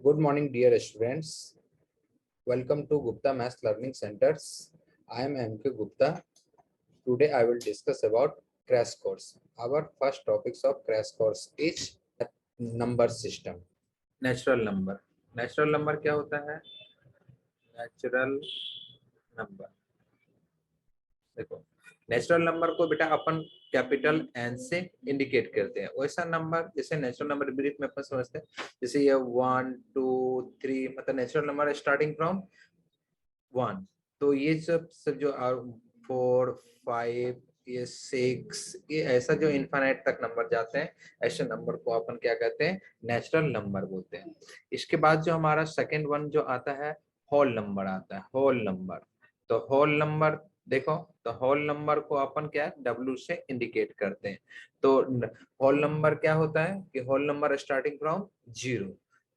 Good morning, dear students. Welcome to Gupta Math Learning Centers. I am M.K. Gupta. Today I will discuss about crash course. Our first topics of crash course is number system. Natural number क्या होता है? Natural number, देखो natural number को बेटा अपन capital N से indicate करते हैं। वैसा नंबर जैसे नेचुरल नंबर ब्रीफ में अपन समझते हैं, जैसे ये 1 2 3 मतलब नेचुरल नंबर स्टार्टिंग फ्रॉम 1। तो ये सब जो 4 5 ये 6 ये ऐसा जो इनफाइनाइट तक नंबर जाते हैं, ऐसे नंबर को अपन क्या कहते हैं? नेचुरल नंबर बोलते हैं। इसके बाद जो हमारा सेकंड वन जो आता है होल नंबर आता है, होल नंबर। तो होल नंबर देखो, तो होल नंबर को अपन क्या W से इंडिकेट करते हैं। तो होल नंबर क्या होता है कि होल नंबर स्टार्टिंग फ्रॉम 0।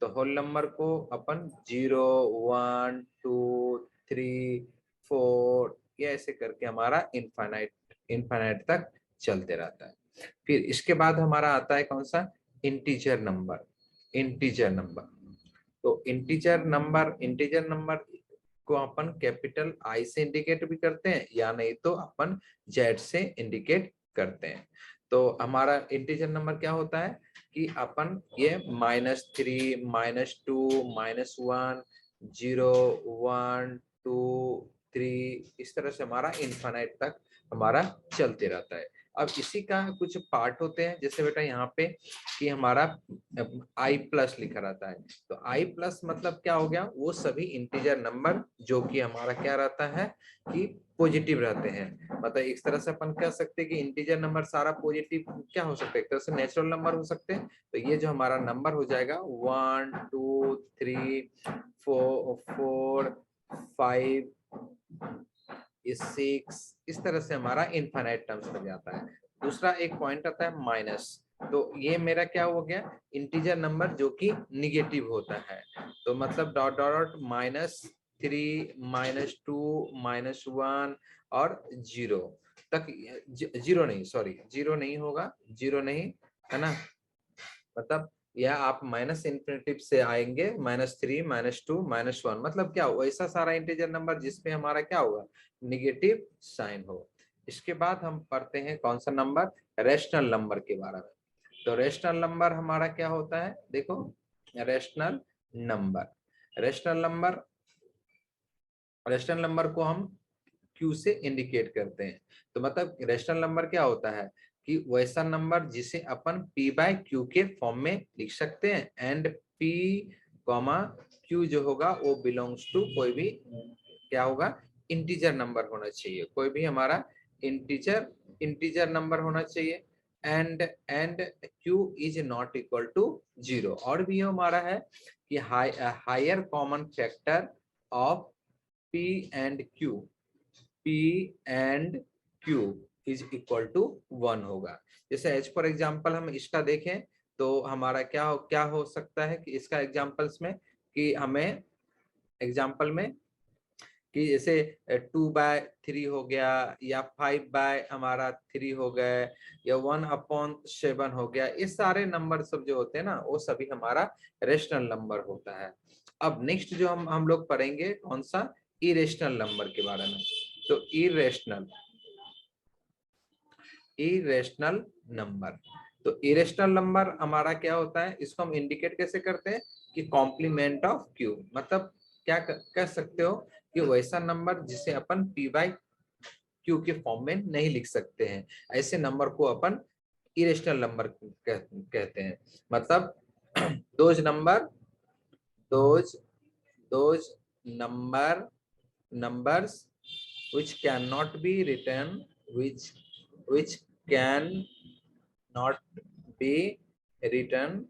तो होल नंबर को अपन 0 1 2 3 4 ये ऐसे करके हमारा इनफाइनाइट तक चलते रहता है। फिर इसके बाद हमारा आता है कौन सा? Integer number. इंटीजर नंबर, तो इंटीजर नंबर को अपन कैपिटल आई से इंडिकेट भी करते हैं या नहीं तो अपन जेड से इंडिकेट करते हैं। तो हमारा इंटीजर नंबर क्या होता है कि अपन ये -3 -2 -1 0 1 2 3 इस तरह से हमारा इनफाइनाइट तक हमारा चलते रहता है। अब इसी का कुछ पार्ट होते हैं, जैसे बेटा यहाँ पे कि हमारा I+ लिखा रहता है। तो I+ मतलब क्या हो गया? वो सभी इंटीजर नंबर जो कि हमारा क्या रहता है कि पॉजिटिव रहते हैं। मतलब इस तरह से अपन कह सकते हैं कि इंटीजर नंबर सारा पॉजिटिव क्या हो सकता है? एक तरह से नेचुरल नंबर हो सकते हैं। तो ये जो हमारा नंबर हो जाएगा 1 2 3 4 5 6 इस तरह से हमारा इनफाइनाइट टर्म्स तक जाता है। दूसरा एक पॉइंट आता है माइनस। तो ये मेरा क्या हो गया? इंटीजर नंबर जो कि निगेटिव होता है। तो मतलब डॉट डॉट -3 -2 -1 और 0 तक। जीरो नहीं, सॉरी जीरो नहीं होगा, जीरो नहीं है ना। मतलब यह आप माइनस इन्फिनिटिव से आएंगे, -3 -2 -1 मतलब क्या वैसा सारा इंटीजर नंबर जिसपे हमारा क्या होगा? निगेटिव साइन हो। इसके बाद हम पढ़ते हैं कौन सा नंबर? रेशनल नंबर के बारे में। तो रेशनल नंबर हमारा क्या होता है? देखो रेशनल नंबर, रेशनल नंबर को हम Q से इंडिकेट करते हैं। तो मतलब रेशनल नंबर क्या होता है कि वैसा नंबर जिसे अपन P/Q के फॉर्म में लिख सकते हैं। एंड P, Q जो होगा वो बिलोंग्स टू कोई भी क्या होगा? इंटीजर नंबर होना चाहिए, कोई भी हमारा इंटीजर नंबर होना चाहिए। And Q is not equal to 0। और भी हमारा है कि higher common factor of P and Q is equal to 1 होगा। जैसे एज फॉर एग्जाम्पल हम इसका देखें तो हमारा क्या हो सकता है कि इसका एग्जाम्पल्स में कि हमें एग्जाम्पल में कि जैसे 2/3 हो गया या 5/3 हो गए या 1/7 हो गया। ये सारे नंबर सब जो होते हैं ना वो सभी हमारा रेशनल नंबर होता है। अब नेक्स्ट जो हम लोग पढ़ेंगे कौन सा? इरेशनल नंबर के बारे में। तो इरेशनल नंबर, तो इरेशनल नंबर हमारा क्या होता है? इसको हम इंडिकेट कैसे करते हैं कि कॉम्प्लीमेंट ऑफ Q। मतलब क्या कह सकते हो कि वैसा नंबर जिसे अपन P/Q के फॉर्म में नहीं लिख सकते हैं, ऐसे नंबर को अपन इरेशनल नंबर कहते हैं। मतलब those numbers which cannot be written, which can not be written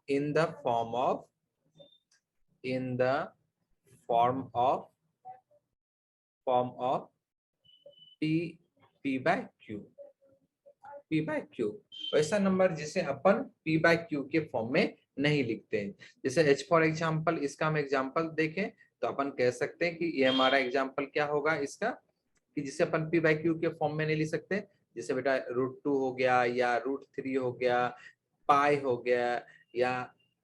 in the form of P/Q। वैसा नंबर जिसे अपन P/Q के फॉर्म में नहीं लिखते हैं। जैसे एच फॉर एग्जाम्पल, इसका हम एग्जाम्पल देखें तो अपन कह सकते हैं कि ये हमारा एग्जाम्पल क्या होगा इसका कि जिसे अपन P/Q के फॉर्म में नहीं लिख सकते। जैसे बेटा √2 हो गया या √3 हो गया पाई हो गया या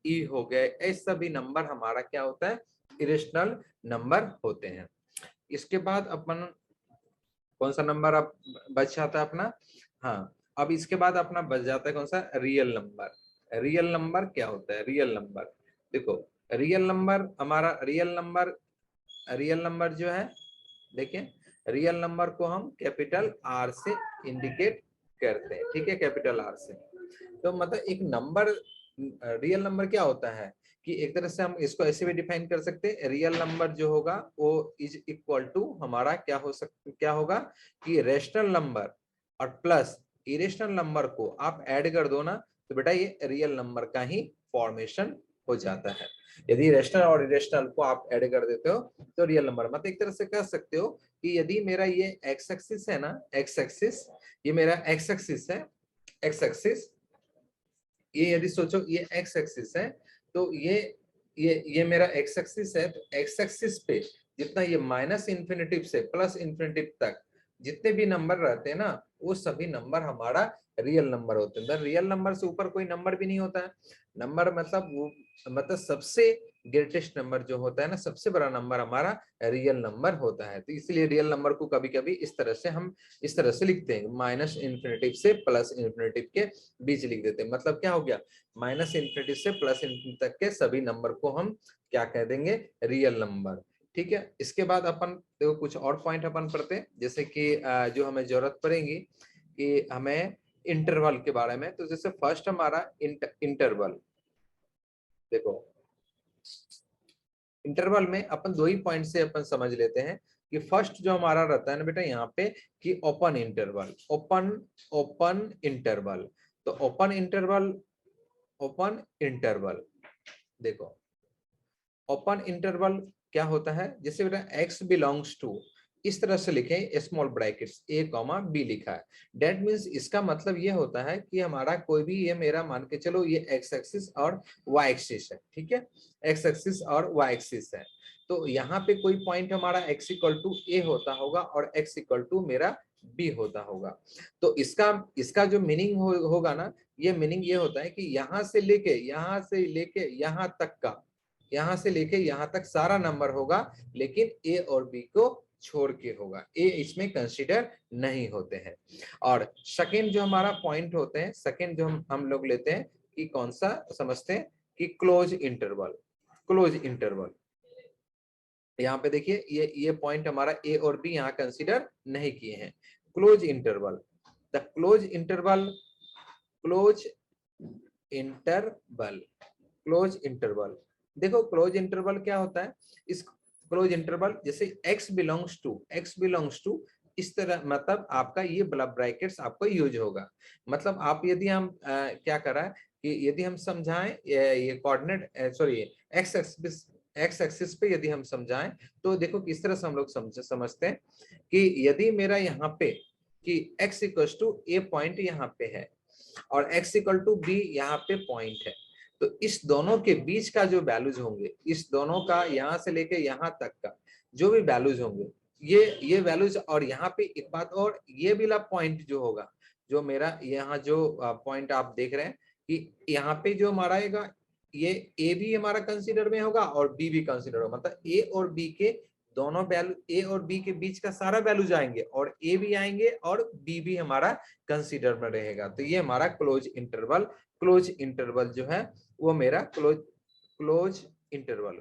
ई हो गए, ये सभी नंबर हमारा क्या होता है, इरेशनल नंबर होते हैं। इसके बाद अपन कौन सा नंबर अब बच जाता है अपना, हाँ अब इसके बाद अपना बच जाता है कौन सा, रियल नंबर। रियल नंबर क्या होता है, रियल नंबर देखो, रियल नंबर हमारा, रियल नंबर जो है देखिए, रियल नंबर को हम कैपिटल आर से इंडिकेट करते हैं, ठीक है, कैपिटल आर से। तो मतलब एक नंबर, रियल नंबर क्या होता है कि एक तरह से हम इसको ऐसे भी डिफाइन कर सकते हैं, रियल नंबर जो होगा वो इज इक्वल टू हमारा क्या हो सकता, क्या होगा कि रेशनल नंबर और प्लस इरेशनल नंबर को आप ऐड कर दो ना, तो बेटा ये रियल नंबर का ही फॉर्मेशन हो जाता है। यदि रेशनल और इरेशनल को आप ऐड कर देते हो तो रियल नंबर, मतलब एक तरह से कह सकते हो कि यदि मेरा ये एक्स एक्सिस है ना, एक्स एक्सिस, ये मेरा एक्स एक्सिस है, एक्स एक्सिस, ये यदि सोचो ये एक्स एक्सिस है, तो ये मेरा एक्स एक्सिस है, तो एक्स एक्सिस पे जितना ये माइनस इन्फिनिटिव से प्लस इन्फिनिटिव तक जितने भी नंबर रहते हैं ना, वो सभी नंबर हमारा रियल नंबर होते हैं। रियल नंबर से ऊपर कोई नंबर भी नहीं होता है। नंबर मतलब वो, मतलब सबसे ग्रेटेस्ट नंबर जो होता है ना, सबसे बड़ा नंबर हमारा रियल नंबर होता है। तो इसलिए रियल नंबर को कभी कभी इस तरह से हम इस तरह से लिखते हैं, माइनस इन्फिनिटिव से प्लस इन्फिनिटिव के बीच लिख देते हैं। मतलब क्या हो गया, माइनस इन्फिनिटी से प्लस इन्फिनिटी तक के सभी नंबर को हम क्या कह देंगे, रियल नंबर, ठीक है। इसके बाद अपन देखो कुछ और पॉइंट अपन पढ़ते हैं, जैसे कि जो हमें जरूरत पड़ेगी कि हमें इंटरवल के बारे में। तो जैसे फर्स्ट हमारा इंटरवल, देखो इंटरवल में अपन दो ही पॉइंट से अपन समझ लेते हैं कि फर्स्ट जो हमारा रहता है ना बेटा यहाँ पे कि ओपन इंटरवल, ओपन इंटरवल। तो ओपन इंटरवल, ओपन इंटरवल, देखो ओपन इंटरवल क्या होता है, जैसे बेटा x बिलोंग्स टू, इस तरह से लिखें small brackets a comma b लिखा है। डेट मीन्स इसका मतलब ये होता है कि हमारा कोई भी, ये मेरा मान के चलो ये x एक्सिस और y एक्सिस है, ठीक है, x एक्सिस और y एक्सिस है। तो यहाँ पे कोई पॉइंट हमारा x इक्वल टू a होता होगा और x इक्वल टू मेरा b होता होगा। तो इसका जो मीनिंग होगा ना, ये मीनिंग ये होता है कि यहाँ से लेके यहाँ तक का, यहां से लेके यहां तक सारा नंबर होगा, लेकिन ए और बी को छोड़ के होगा, ए इसमें कंसीडर नहीं होते हैं। और सेकेंड जो हमारा पॉइंट होते हैं, सेकेंड जो हम लोग लेते हैं कि कौन सा समझते हैं कि क्लोज इंटरवल। क्लोज इंटरवल यहाँ पे देखिए ये पॉइंट हमारा ए और बी यहाँ कंसीडर नहीं किए हैं। Close interval, the close interval, close interval, close interval, देखो क्लोज इंटरवल क्या होता है, इस क्लोज इंटरवल जैसे x बिलोंग्स टू इस तरह, मतलब आपका ये ब्रैकेट्स आपको यूज होगा। मतलब आप यदि हम क्या करा कि यदि हम समझाएं ये कोऑर्डिनेट सॉरी एक्स एक्सिस पे यदि हम समझाएं, तो देखो किस तरह से हम लोग समझते हैं कि यदि मेरा यहाँ पे कि x equal to a point यहाँ पे है और x इक्वल टू बी यहाँ पे पॉइंट है, तो इस दोनों के बीच का जो वैल्यूज होंगे, इस दोनों का यहाँ से लेके यहाँ तक का जो भी वैल्यूज होंगे, ये वैल्यूज, और यहाँ पे एक बात और, ये वाला पॉइंट जो होगा, जो मेरा यहाँ जो पॉइंट आप देख रहे हैं कि यहाँ पे जो हमारा आएगा, ये ए भी हमारा कंसीडर में होगा और बी भी कंसीडर होगा। मतलब ए और बी के दोनों वैल्यू, ए और बी के बीच का सारा वैल्यूज आएंगे और ए भी आएंगे और बी भी हमारा कंसीडर में रहेगा। तो ये हमारा क्लोज इंटरवल, क्लोज इंटरवल जो है वो मेरा क्लोज इंटरवल,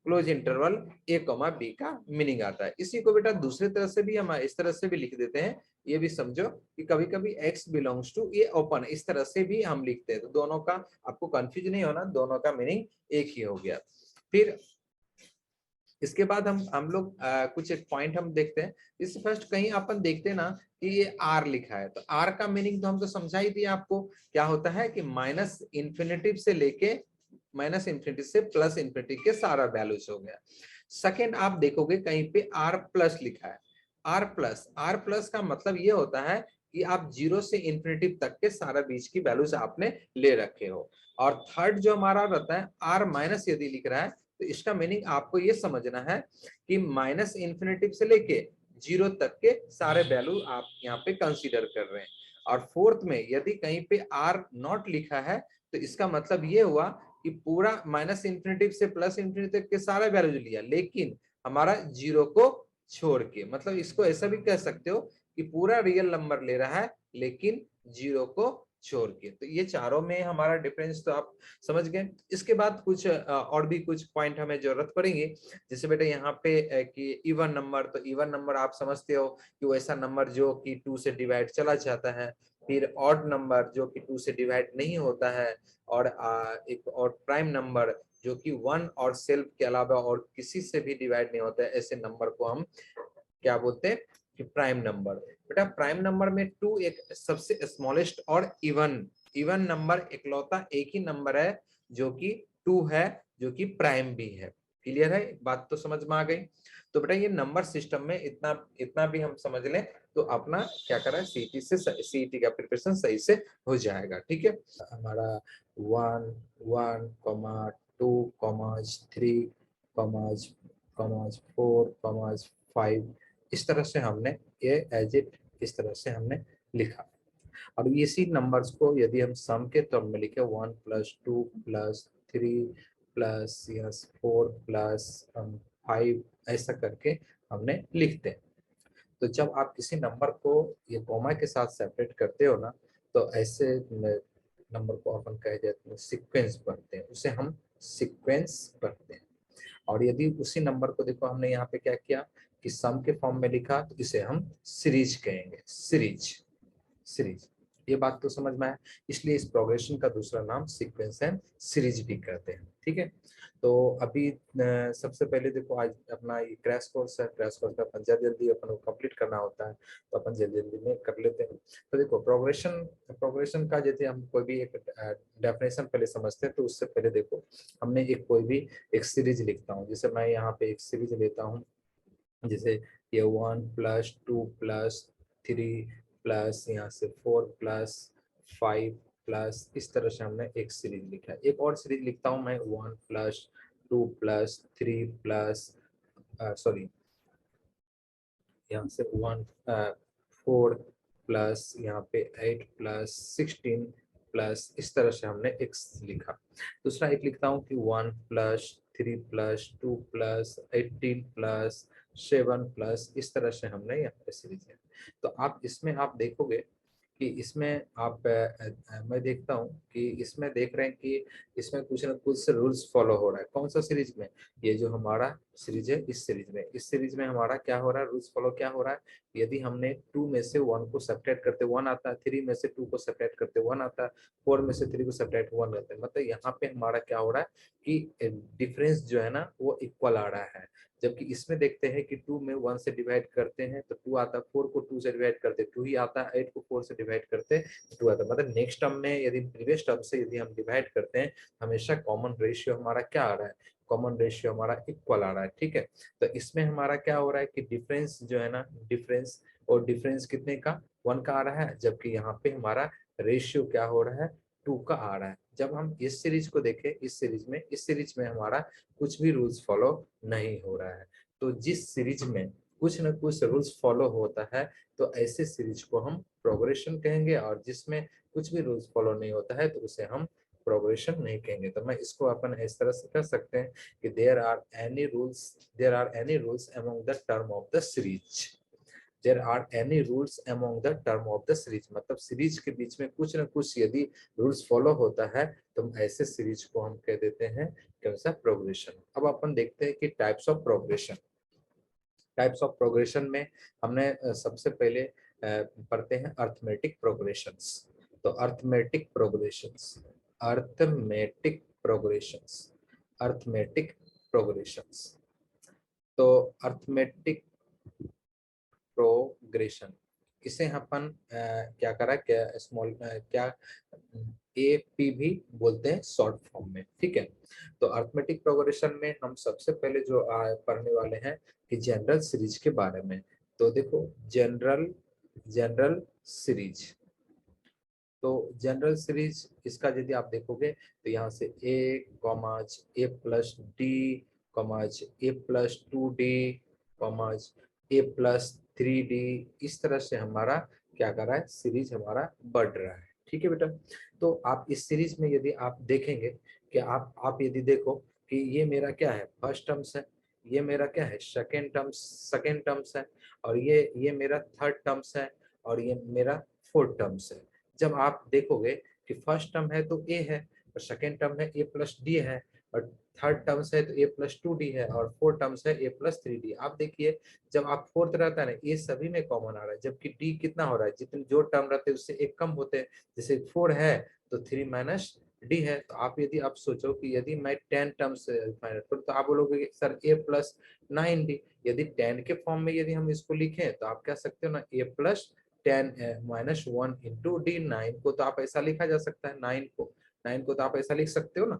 क्लोज इंटरवल ए कॉमा बी का मीनिंग आता है। इसी को बेटा दूसरी तरह से भी हम इस तरह से भी लिख देते हैं, ये भी समझो कि कभी कभी x belongs to a open, इस तरह से भी हम लिखते हैं। तो दोनों का आपको कंफ्यूज नहीं होना, दोनों का मीनिंग एक ही हो गया। फिर इसके बाद हम लोग कुछ एक पॉइंट हम देखते हैं। इससे फर्स्ट कहीं अपन देखते हैं ना कि ये आर लिखा है, तो आर का मीनिंग तो हम तो समझा ही दिया आपको, क्या होता है कि माइनस इन्फिनिटी से लेके माइनस इन्फिनिटी से प्लस इन्फिनिटी के सारा वैल्यूज हो गया। सेकेंड आप देखोगे कहीं पे आर प्लस लिखा है, आर प्लस का मतलब ये होता है कि आप जीरो से इन्फिनिटी तक के सारा बीच की वैल्यूज आपने ले रखे हो। और थर्ड जो हमारा रहता है आर माइनस यदि लिख रहा है, तो इसका मीनिंग आपको ये समझना है कि माइनस इन्फिनिटी से लेके जीरो तक के सारे वैल्यू आप यहाँ पे कंसीडर कर रहे हैं। और फोर्थ में यदि कहीं पे आर नॉट लिखा है तो इसका मतलब ये हुआ कि पूरा माइनस इंफिनिटी से प्लस इंफिनिटी तक के सारा वैल्यू लिया, लेकिन हमारा जीरो को छोड़ के। मतलब इसको ऐसा भी कह सकते हो कि पूरा रियल नंबर ले रहा है लेकिन जीरो को छोड़ के। तो ये चारों में हमारा डिफरेंस तो आप समझ गए। इसके बाद कुछ और भी कुछ पॉइंट हमें जरूरत पड़ेंगे। जैसे बेटा यहाँ पे कि इवन नंबर, तो इवन नंबर आप समझते हो कि वो ऐसा नंबर जो कि 2 से डिवाइड चला जाता है। फिर ऑड नंबर जो कि 2 से डिवाइड नहीं होता है, और एक और प्राइम नंबर जो कि 1 और सेल्फ के अलावा और किसी से भी डिवाइड नहीं होता है। ऐसे नंबर को हम क्या बोलते हैं कि प्राइम नंबर। बेटा प्राइम नंबर में 2 एक सबसे स्मॉलेस्ट और इवन नंबर इकलौता एक ही नंबर है जो कि 2 है, जो कि प्राइम भी है। क्लियर है, बात तो समझ में आ गई। तो बेटा ये नंबर सिस्टम में इतना इतना भी हम समझ लें तो अपना क्या करा है, सीईटी का प्रिपरेशन सही से हो जाएगा। ठीक है, हमारा 1 1 2 3 4 5 इस तरह से हमने ये एज इट इस तरह से हमने लिखा। और इसी नंबर्स को यदि हम सम के टर्म में लिखे 1 + 2 + 3 + 4 + 5 ऐसा करके हमने लिखते हैं। तो जब आप किसी नंबर को ये कॉमा के साथ सेपरेट करते हो ना, तो ऐसे नंबर को अपन कह देते हैं सीक्वेंस पढ़ते हैं, उसे हम सीक्वेंस पढ़ते हैं। और यदि उसी नंबर को देखो हमने यहाँ पे क्या किया कि सम के फॉर्म में लिखा, तो इसे हम सीरीज कहेंगे। सीरीज ये बात तो समझ में आया। इसलिए इस प्रोग्रेशन का दूसरा नाम सीक्वेंस एंड सीरीज भी कहते हैं। ठीक है, तो अभी सबसे पहले देखो आज अपना ये क्रैश कोर्स है। क्रैश कोर्स का अपन जल्दी अपन को कंप्लीट करना होता है, तो अपन जल्दी में कर लेते हैं। तो देखो प्रोग्रेशन का जैसे हम कोई भी एक डेफिनेशन पहले समझते हैं, तो उससे पहले देखो हमने एक कोई भी एक सीरीज लिखता हूँ। जैसे मैं यहाँ पे एक सीरीज लेता हूँ, जैसे ये 1 + 2 + 3 प्लस यहाँ से 4 + 5 प्लस इस तरह से हमने एक सीरीज लिखा है। एक और सीरीज लिखता हूँ मैं 1 + 2 + 3 प्लस सॉरी यहाँ से 4 प्लस यहाँ पे 8 + 16 प्लस इस तरह से हमने एक लिखा। दूसरा एक लिखता हूँ कि 1 + 3 + 2 + 18 + 7 प्लस इस तरह से हमने यहाँ पे सीरीज है। तो आप इसमें आप देखोगे कि इसमें आप मैं देखता हूँ कि इसमें देख रहे हैं कि इसमें कुछ ना कुछ रूल्स फॉलो हो रहा है। कौन सा सीरीज में, ये जो हमारा सीरीज है इस सीरीज में हमारा क्या हो रहा है, रूल्स फॉलो क्या हो रहा है। यदि हमने 2 में से 1 को सब्ट्रैक्ट करते 1 आता है, 3 में से 2 को सब्ट्रैक्ट करते 1 आता है, 4 में से 3 को सब्ट्रैक्ट 1 आता है। मतलब यहाँ पे हमारा क्या हो रहा है कि डिफरेंस जो है ना वो इक्वल आ रहा है। जबकि इसमें देखते हैं कि 2 में 1 से डिवाइड करते हैं तो 2 आता है, 4 को 2 से डिवाइड करते 2 ही आता है, 8 को 4 से डिवाइड करते 2 आता है। मतलब नेक्स्ट टर्म में यदि प्रीवियस टर्म से यदि हम डिवाइड करते हैं, हमेशा कॉमन रेशियो हमारा क्या आ रहा है, कॉमन रेशियो हमारा इक्वल आ रहा है। ठीक है, तो इसमें हमारा क्या हो रहा है कि डिफरेंस जो है ना, डिफरेंस कितने का 1 का आ रहा है, जबकि यहाँ पे हमारा रेशियो क्या हो रहा है 2 का आ रहा है। जब हम इस सीरीज को देखें, इस सीरीज में हमारा कुछ भी रूल्स फॉलो नहीं हो रहा है। तो जिस सीरीज में कुछ न कुछ रूल्स फॉलो होता है तो ऐसे सीरीज को हम प्रोग्रेशन कहेंगे, और जिसमें कुछ भी रूल्स फॉलो नहीं होता है तो उसे हम प्रोग्रेशन नहीं कहेंगे। तो मैं इसको अपन इस तरह से कर सकते हैं कि there are any rules among the term of the series. There are any rules among the term of the series, मतलब सीरीज के बीच में कुछ न कुछ यदि रूल्स फॉलो होता है तो हम ऐसे सीरीज को हम कह देते हैं कैसा, प्रोग्रेशन। अब अपन देखते हैं कि टाइप्स ऑफ प्रोग्रेशन में हमने सबसे पहले पढ़ते हैं अर्थमेटिक प्रोग्रेशंस। तो अर्थमेटिक प्रोग्रेशंस तो अर्थमेटिक प्रोग्रेशन इसे अपन क्या करा, क्या स्मॉल क्या AP भी बोलते हैं शॉर्ट फॉर्म में। ठीक है, तो अर्थमेटिक प्रोग्रेशन में हम सबसे पहले जो पढ़ने वाले हैं कि जनरल सीरीज के बारे में। तो देखो जनरल सीरीज, तो जनरल सीरीज इसका यदि आप देखोगे तो यहाँ से A, A+D, A+2D, A+3D इस तरह से हमारा क्या कर रहा है, सीरीज हमारा बढ़ रहा है। ठीक है बेटा, तो आप इस सीरीज में यदि आप देखेंगे कि आप यदि देखो कि ये मेरा क्या है, फर्स्ट टर्म्स है, ये मेरा क्या है, सेकेंड टर्म्स है, और ये मेरा थर्ड टर्म्स है, और ये मेरा फोर्थ टर्म्स है। जब आप देखोगे कि फर्स्ट टर्म है तो ए है, और सेकेंड टर्म है ए प्लस डी है, और थर्ड टर्म्स है तो ए प्लस 2d है, और फोर्थ टर्म्स है ए प्लस 3d। आप देखिए जब आप फोर्थ रहता है ना, ये सभी में कॉमन आ रहा है, जबकि डी कितना हो रहा है, जितने जो टर्म रहते हैं उससे एक कम होते हैं। जैसे 4 है तो 3 माइनस डी है। तो आप यदि आप सोचो कि यदि मैं 10 टर्म्स फाइंड आउट करूं, तो आप बोलोगे कि सर ए प्लस 9d। यदि 10 के फॉर्म में यदि हम इसको लिखें तो आप कह सकते हो ना, ए प्लस 10 माइनस 1 इंटू डी। 9 को तो आप ऐसा लिखा जा सकता है, 9 को तो आप ऐसा लिख सकते हो ना,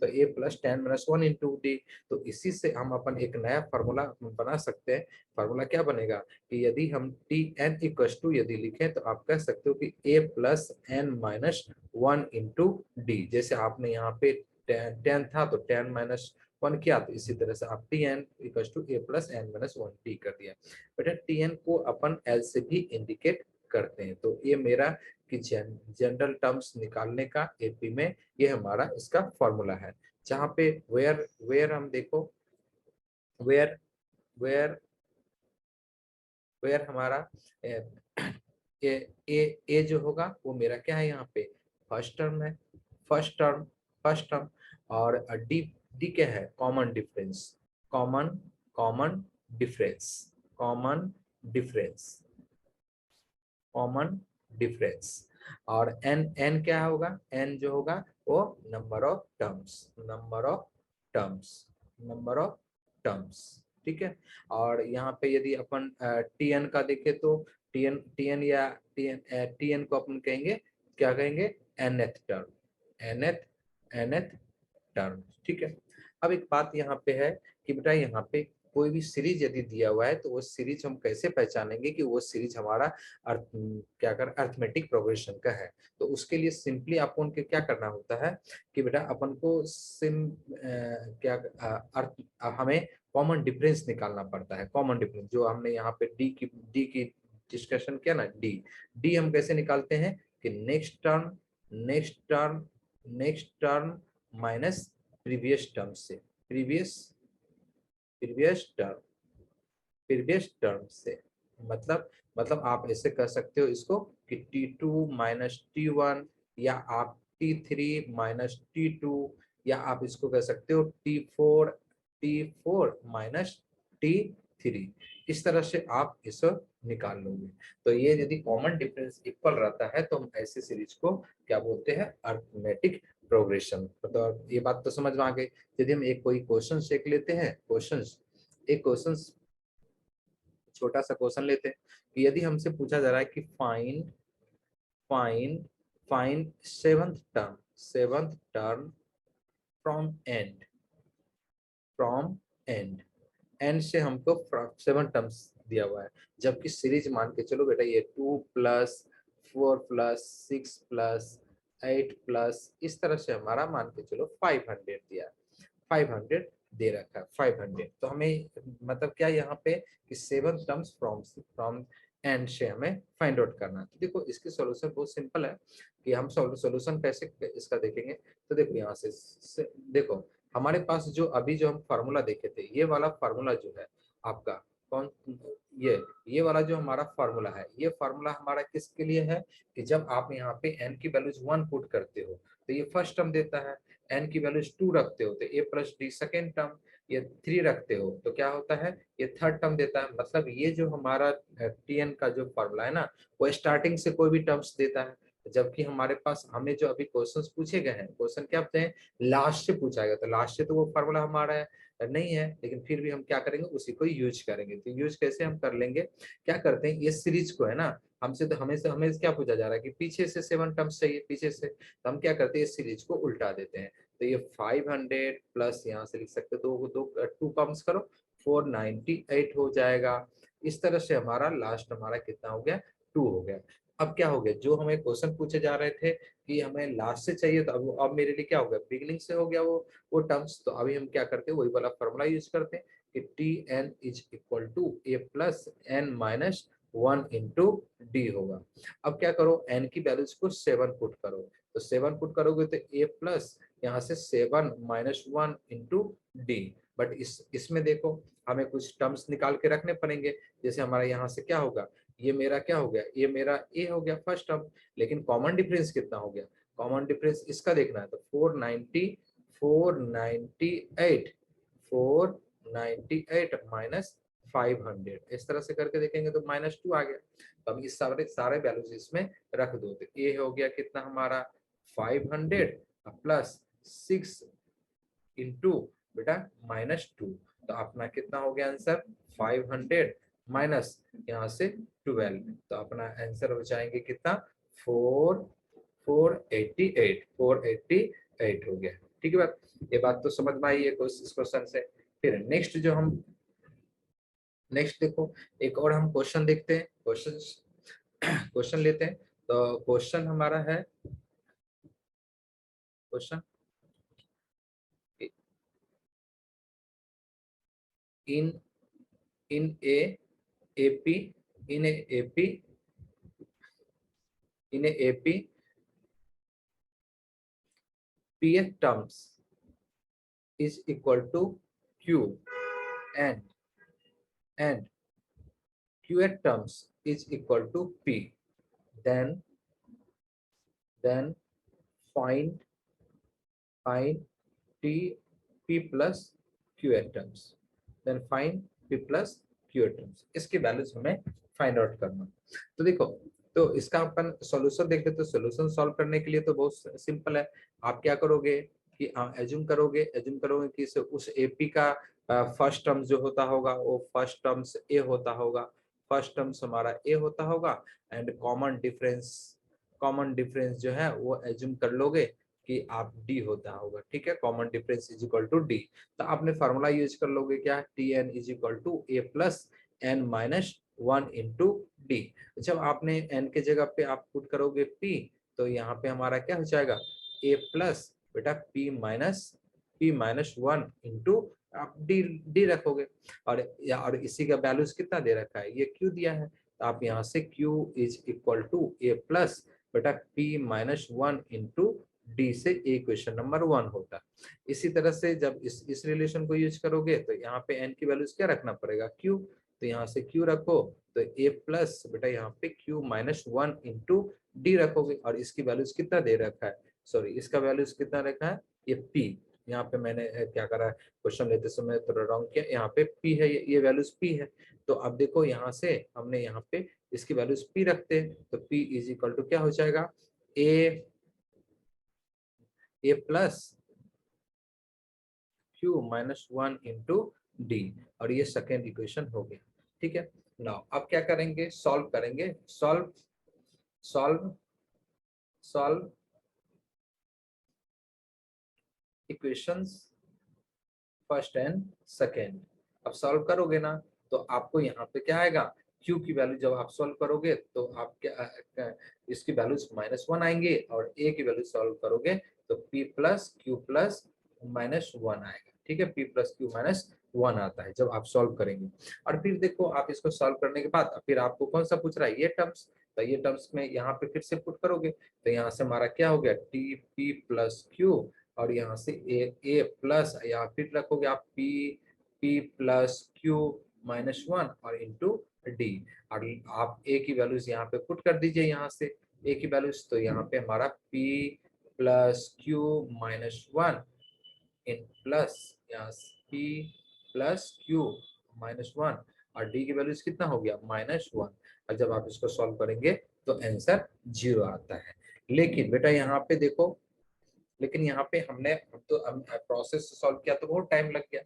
तो ए प्लस 10 माइनस 1 इंटू डी। तो इसी से हम अपन एक नया फार्मूला बना सकते हैं। फार्मूला क्या बनेगा कि यदि हम टी एन इक्वस टू यदि लिखें, तो आप कह सकते हो कि a plus n minus 1 into d. जैसे आपने यहाँ पे 10 था तो 10 माइनस 1 किया, तो इसी तरह से आप t n equals to A plus n minus 1 t कर दिया। बेटा टी एन को अपन एल से भी इंडिकेट करते हैं। तो ये मेरा कि जनरल टर्म्स निकालने का एपी में ये हमारा इसका फॉर्मूला है, जहाँ पे वेयर हम देखो, वेयर वेयर वेयर हमारा ए जो होगा वो मेरा क्या है, यहाँ पे फर्स्ट टर्म है, फर्स्ट टर्म। और डी डी क्या है, common difference, common common difference common difference common difference. और एन एन क्या होगा, एन जो होगा वो number of terms, number of terms. ठीक है। और यहाँ पे यदि अपन टी एन का देखें तो टी एन को अपन कहेंगे, क्या कहेंगे, nth टर्म, nth टर्म। ठीक है। अब एक बात यहाँ पे है कि बेटा यहाँ पे कोई भी सीरीज यदि दिया हुआ है तो वो सीरीज हम कैसे पहचानेंगे कि वो सीरीज हमारा क्या कर अर्थमेटिक प्रोग्रेशन का है। तो उसके लिए सिंपली आपको उनके क्या करना होता है कि बेटा अपन को हमें कॉमन डिफरेंस निकालना पड़ता है। कॉमन डिफरेंस जो हमने यहाँ पे डी की डिस्कशन किया ना, डी हम कैसे निकालते हैं कि next term minus previous term से, प्रीवियस टर्म से। मतलब आप ऐसे कर सकते हो इसको कि T2 माइनस T1, या आप T3 माइनस T2, या आप इसको कह सकते हो T4 माइनस T3। इस तरह से आप इसे निकाल लोगे। तो ये यदि कॉमन डिफरेंस इक्वल रहता है तो हम ऐसे सीरीज को क्या बोलते हैं, अर्थमेटिक प्रोग्रेशन। तो ये बात तो समझ में आ गई। यदि हम एक कोई क्वेश्चन देख लेते हैं, एक क्वेश्चन, छोटा सा क्वेश्चन लेते हैं कि यदि हमसे पूछा जा रहा है कि find find seventh term from and से हमको 7 टर्म्स दिया हुआ है, जबकि सीरीज मान के चलो बेटा ये 2 प्लस 4 प्लस 6 प्लस 8 प्लस इस तरह से हमारा मान के चलो 500 दिया, 500 दे रखा है, 500। तो हमें मतलब क्या यहाँ पे कि 7 टर्म्स फ्रॉम एंड से हमें फाइंड आउट करना है। तो देखो इसकी सॉल्यूशन बहुत सिंपल है कि हम सॉल्यूशन कैसे इसका देखेंगे। तो देखो यहाँ से देखो हमारे पास जो अभी जो हम फार्मूला देखे थे, ये वाला फार्मूला जो है आपका कौन, ये वाला जो हमारा फार्मूला है, ये फार्मूला हमारा किसके लिए है कि जब आप यहाँ पे n की वैल्यूज 1 पुट करते हो तो ये फर्स्ट टर्म देता है, n की वैल्यूज 2 रखते हो तो a plus D second term, ये 3 रखते हो तो क्या होता है, ये थर्ड टर्म देता है। मतलब ये जो हमारा tn का जो फार्मूला है ना, वो स्टार्टिंग से कोई भी टर्म्स देता है, जबकि हमारे पास हमें जो अभी क्वेश्चंस पूछे गए हैं, क्वेश्चन क्या होते हैं, लास्ट से पूछा गया, तो लास्ट से तो वो फार्मूला हमारा नहीं है, लेकिन फिर भी हम क्या करेंगे, उसी को यूज करेंगे। तो यूज कैसे हम कर लेंगे, क्या करते हैं, ये सीरीज को है ना, हमसे तो हमें क्या पूछा जा रहा है कि पीछे से 7 टर्म्स चाहिए पीछे से, तो हम क्या करते हैं, इस सीरीज को उल्टा देते हैं। तो ये 500 प्लस यहाँ से लिख सकते हो, टू कम्स करो 498 हो जाएगा। इस तरह से हमारा लास्ट हमारा कितना हो गया, 2 हो गया। अब क्या हो गया, जो हमें क्वेश्चन पूछे जा रहे थे कि हमें लास्ट से चाहिए, तो अब मेरे लिए क्या हो गया, बिगिनिंग से हो गया वो टर्म्स। तो अभी हम क्या करते हैं, वही वाला फॉर्मूला यूज करते हैं कि T N is equal to A plus n minus 1 into d होगा। अब क्या करो, n की वैल्यूज को 7 पुट करो, तो 7 पुट करोगे तो a प्लस यहाँ से 7 माइनस 1 इंटू डी। बट इसमें देखो हमें कुछ टर्म्स निकाल के रखने पड़ेंगे। जैसे हमारा यहाँ से क्या होगा, ये मेरा क्या हो गया, ये मेरा a हो गया फर्स्ट टर्म, लेकिन कॉमन डिफरेंस कितना हो गया, कॉमन डिफरेंस इसका देखना है तो 498 माइनस 500, इस तरह से करके देखेंगे तो -2 आ गया। तो अब इस सारे वैल्यूज इसमें रख दो, तो ए हो गया कितना हमारा 500 प्लस 6 इंटू बेटा -2, तो अपना कितना हो गया आंसर 500 माइनस यहाँ से 12, तो अपना आंसर हो जाएंगे कितना 488 हो गया। ठीक है बात, ये बात तो समझ में आई है इस क्वेश्चन से। फिर नेक्स्ट जो हम नेक्स्ट देखो, एक और हम क्वेश्चन देखते हैं, क्वेश्चन लेते हैं। तो क्वेश्चन हमारा है, question in a AP in a AP in a AP PF terms is equal to Q and QF terms is equal to P, then find P plus QF terms, then find P plus QF terms। इसकी values हमें find out करना। तो देखो, तो इसका अपन solution देखते, तो solution solve करने के लिए तो बहुत सिंपल है। आप क्या करोगे कि एज्यूम करोगे कि उस एपी का फर्स्ट टर्म जो होता होगा वो फर्स्ट टर्म्स ए होता होगा, फर्स्ट टर्म्स हमारा ए होता होगा, एंड कॉमन डिफरेंस जो है वो एज्यूम कर लोगे कि आप डी होता होगा। ठीक है, common difference is equal to d. तो आपने फार्मूला यूज कर लोगे क्या, t N is equal to A plus n minus 1 into d. जब आपने n के जगह पे आप पुट करोगे p, तो यहाँ पे हमारा क्या हो जाएगा a प्लस बेटा p माइनस 1 इंटू आप डी रखोगे, और इसी का वैल्यूज कितना दे रखा है, ये q दिया है, तो आप यहाँ से q is equal to a plus बेटा p माइनस 1 इंटू डी से इक्वेशन नंबर 1 होता है। इसी तरह से जब इस रिलेशन को यूज करोगे तो यहाँ पे n की वैल्यूज क्या रखना पड़ेगा, q, तो यहाँ से q रखो, तो a प्लस बेटा यहाँ पे q माइनस 1 इंटू डी रखोगे, और इसकी वैल्यूज कितना दे रखा है, सॉरी इसका वैल्यूज कितना रखा है, ये p, यहाँ पे मैंने क्या करा है, क्वेश्चन लेते समय थोड़ा रॉन्ग किया, यहाँ पे p है, ये वैल्यूज p है। तो अब देखो यहाँ से हमने यहाँ पे इसकी वैल्यूज p रखते हैं, तो p इज इक्वल टू क्या हो जाएगा, a plus q minus 1 into D, और ये सेकेंड इक्वेशन हो गया। ठीक है, नाउ अब क्या करेंगे, सॉल्व करेंगे, solve equations first and second. अब सॉल्व करोगे ना तो आपको यहाँ पे क्या आएगा, q की वैल्यू जब आप सॉल्व करोगे तो आप क्या इसकी वैल्यूज -1 आएंगे, और a की वैल्यू सॉल्व करोगे तो p प्लस q प्लस -1 आएगा। ठीक है, p प्लस q माइनस 1 आता है जब आप सॉल्व करेंगे। और फिर देखो आप इसको सॉल्व करने के बाद फिर आपको कौन सा पूछ रहा है, ये टर्म्स, तो ये टर्म्स में यहाँ पे फिर से पुट करोगे, तो यहाँ से हमारा क्या हो गया, टी पी प्लस क्यू, और यहाँ से ए प्लस, यहाँ फिर रखोगे आप पी प्लस क्यू माइनस 1 और इंटू डी, और आप ए की वैल्यूज यहाँ पे पुट कर दीजिए, यहाँ से ए की वैल्यूज, तो यहाँ पे हमारा P plus Q minus 1 in plus यहाँ पी प्लस क्यू माइनस 1, और डी की वैल्यूज कितना हो गया -1, और जब आप इसको सॉल्व करेंगे तो आंसर 0 आता है। लेकिन बेटा यहाँ पे देखो, लेकिन यहाँ पे हमने तो प्रोसेस सॉल्व किया तो बहुत टाइम लग गया,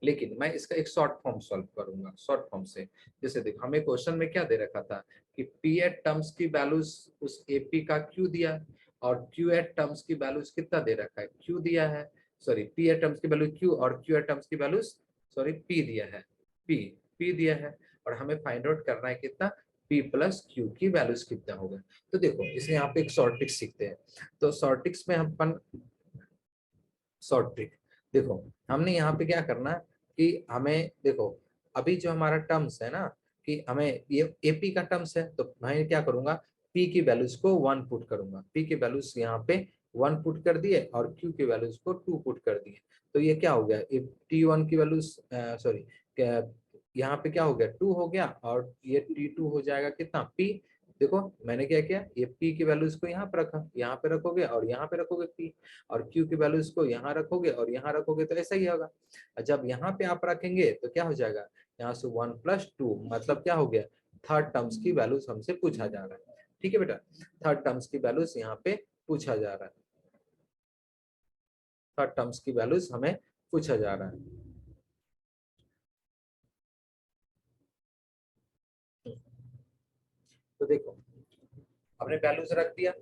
लेकिन मैं इसका एक शॉर्ट फॉर्म सॉल्व करूंगा, शॉर्ट फॉर्म से। जैसे देखो हमें क्वेश्चन में क्या दे रखा था कि पी एट टर्म्स की वैल्यूज उस एपी का क्यू दिया, और क्यू एट टर्म्स की वैल्यूज कितना दे रखा है, क्यू दिया है, सॉरी पी एट टर्म्स की वैल्यू क्यू, और क्यू एट टर्म्स की वैल्यूज सॉरी पी दिया है, पी दिया है, और हमें फाइंड आउट करना है कितना, p प्लस क्यू की वैल्यूज कितना होगा। तो देखो इसे यहाँ पे एक शॉर्ट ट्रिक सीखते हैं। तो शॉर्ट ट्रिक्स में हम शॉर्ट ट्रिक देखो, हमने यहाँ पे क्या करना है कि हमें देखो अभी जो हमारा टर्म्स है ना, कि हमें ये एपी का टर्म्स है, तो मैं क्या करूंगा, पी की वैल्यूज को 1 पुट करूंगा, पी की वैल्यूज यहाँ पे 1 पुट कर दिए और क्यू की वैल्यूज को 2 पुट कर दिए। तो ये क्या हो गया, T1 की वैल्यूज सॉरी यहाँ पे क्या हो गया 2 हो गया, और ये T2 हो जाएगा कितना P। देखो मैंने क्या किया, ये P की वैल्यूज को यहाँ पे रखा, यहाँ पे रखोगे और यहाँ पे रखोगे P, और Q की वैल्यूज को यहाँ रखोगे और यहाँ रखोगे, तो ऐसा ही होगा। जब यहाँ पे आप रखेंगे तो क्या हो जाएगा, यहाँ से 1 + 2 मतलब क्या हो गया, थर्ड टर्म्स की वैल्यूज हमसे पूछा जा रहा है। ठीक है बेटा, थर्ड टर्म्स की वैल्यूज यहाँ पे पूछा जा रहा है, थर्ड टर्म्स की वैल्यूज हमें पूछा जा रहा है। तो देखो हमने वैल्यूज रख दिया,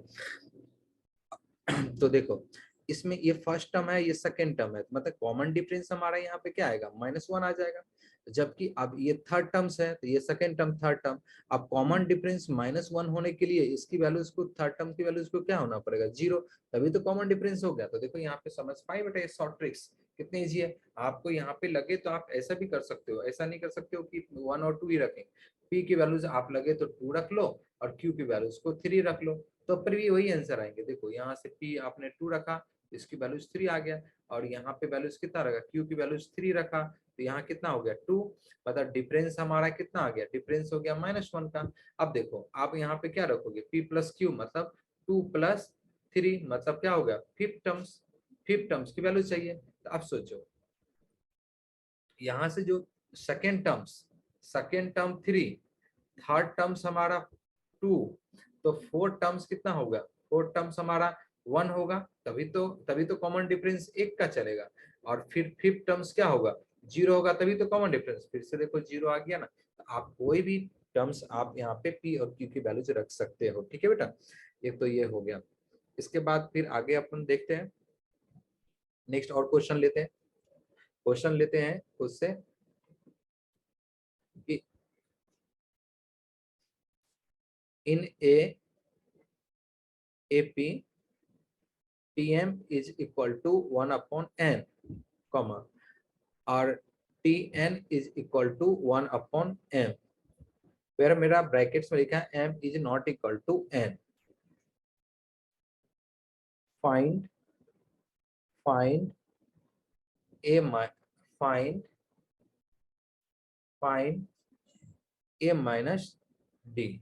तो देखो इसमें ये फर्स्ट टर्म है, ये सेकंड टर्म है, मतलब कॉमन डिफरेंस हमारा यहाँ पे क्या आएगा, -1 आ जाएगा। जबकि अब ये थर्ड टर्म्स है, तो ये सेकंड टर्म थर्ड टर्म, अब कॉमन डिफरेंस -1 होने के लिए इसकी वैल्यूज को, थर्ड टर्म की वैल्यूज को क्या होना पड़ेगा, 0, तभी तो कॉमन डिफरेंस हो गया। तो देखो यहाँ पे समझ पाए बेटा, ये शॉर्ट ट्रिक्स कितनी इजी है। आपको यहाँ पे लगे तो आप ऐसा भी कर सकते हो, ऐसा नहीं कर सकते हो कि 1 और 2 ही रखें, पी की वैल्यूज आप लगे तो 2 रख लो और क्यू की वैल्यूज को 3 रख लो, तो फिर भी वही आंसर आएंगे। देखो यहाँ से पी आपने 2 रखा, इसकी वैल्यूज 3 आ गया, और यहाँ पे वैल्यूज कितना रखा, क्यू की वैल्यूज 3 रखा, तो यहाँ कितना हो गया 2, मतलब डिफरेंस हमारा कितना आ गया, डिफरेंस हो गया -1 का। अब देखो आप यहाँ पे क्या रखोगे, p + q मतलब 2 + 3 मतलब क्या हो गया, फिफ्थ टर्म्स की वैल्यू चाहिए। तो अब सोचो यहाँ से जो सेकेंड टर्म 3, थर्ड टर्म्स हमारा 2, तो फोर्थ टर्म्स कितना होगा, फोर्थ टर्म्स हमारा 1 होगा, तभी तो कॉमन डिफरेंस 1 का चलेगा। और फिर फिफ्थ टर्म्स क्या होगा, 0 होगा, तभी तो कॉमन डिफरेंस, फिर से देखो 0 आ गया ना। तो आप कोई भी टर्म्स आप यहाँ पे p और q की वैल्यूज रख सकते हो। ठीक है बेटा, ये तो ये हो गया। इसके बाद फिर आगे अपन देखते हैं, नेक्स्ट और क्वेश्चन लेते हैं, उससे कि इन AP Tm is equal to 1/n, comma, और Tn is equal to 1/m, where मेरा ब्रैकेट्स में लिखा है m is not equal to n. Find find a find a minus d,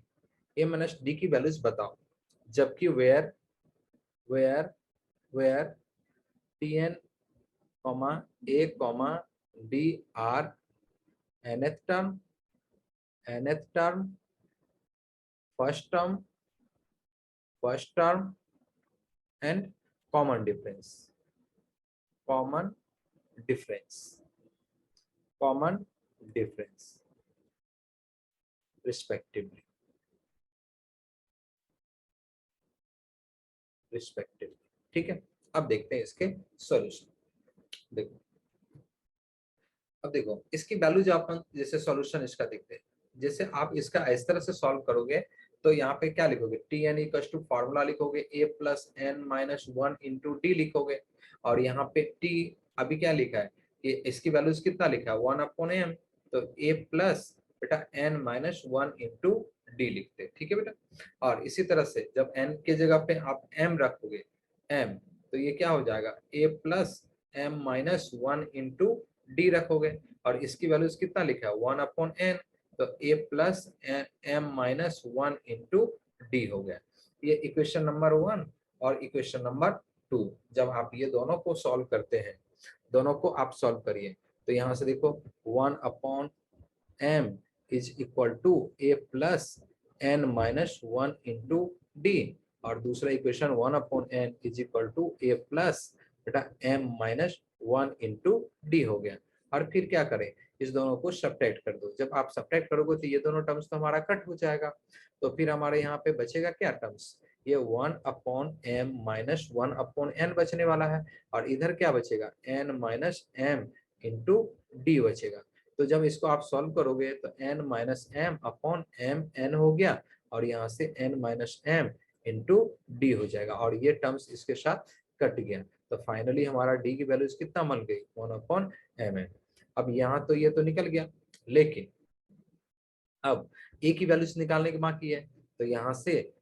की वैल्यूज बताओ, जबकि where Tn, a, d are nth term, first term and common difference respectively। ठीक है, अब देखते हैं इसके सॉल्यूशन। देखो अब देखो इसकी वैल्यू जो अपन जैसे सॉल्यूशन इसका देखते हैं, जैसे आप इसका इस तरह से सॉल्व करोगे तो यहाँ पे क्या लिखोगे, Tn इक्वल टू फॉर्मूला लिखोगे a + n - 1 × d लिखोगे, और यहाँ पे t अभी क्या लिखा है कि इसकी वैल्यूज कितना लिखा है 1/m, तो a + बेटा n - 1 × d लिखते हैं। ठीक है बेटा, और इसी तरह से जब n के जगह पे आप m रखोगे m, तो ये क्या हो जाएगा a + m - 1 × d रखोगे, और इसकी वैल्यूज कितना लिखा है 1/n, तो a + m - 1 × d हो गया। ये इक्वेशन नंबर 1 और इक्वेशन नंबर 2। जब आप ये दोनों को सॉल्व करते हैं, दोनों को आप सॉल्व करिए, तो यहाँ से देखो 1/m is equal to a + n - 1 × d, और दूसरा equation 1/n is equal to a + बेटा m - 1 × d हो गया। और फिर क्या करें, इस दोनों को सब्ट्रैक्ट कर दो। जब आप सब्ट्रैक्ट करोगे तो ये दोनों टर्म्स तो हमारा कट हो जाएगा, तो फिर हमारे यहाँ पे बचेगा क्या टर्म्स, ये 1/m - 1/n बचने वाला है, और इधर क्या बचेगा n - m × d बचेगा। तो जब इसको आप सॉल्व करोगे तो n - m/m n हो गया, और यहाँ से n - m × d हो जाएगा, और ये टर्म्स इसके साथ कट गया। तो फाइनली हमारा d की वैल्यूज कितना बन गई 1/mn। अब यहाँ तो ये तो निकल गया, लेकिन अब ए की वैल्यूज निकालने की बाकी है, तो यहाँ से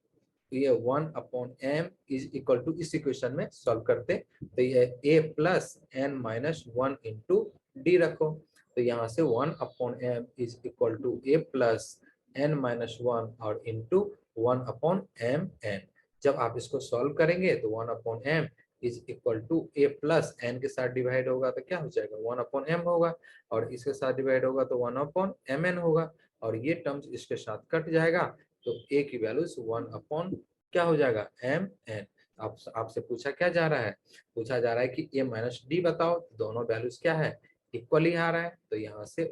ये 1/m इज इक्वल टू, इस इक्वेशन में सॉल्व करते तो ये a plus n minus 1 into d रखो, तो यहाँ से 1/m is equal to a plus n minus 1 और इंटू 1/mn। जब आप इसको सॉल्व करेंगे तो 1/m is equal to a plus n के साथ डिवाइड होगा तो क्या हो जाएगा 1/m होगा, और इसके साथ डिवाइड होगा तो 1/mn होगा, और ये टर्म्स इसके साथ कट जाएगा, तो a की वैल्यूज 1/ क्या हो जाएगा mn। आपसे पूछा क्या जा रहा है, पूछा जा रहा है कि a माइनस डी बताओ, दोनों वैल्यूज क्या है इक्वली आ रहा है, तो यहाँ से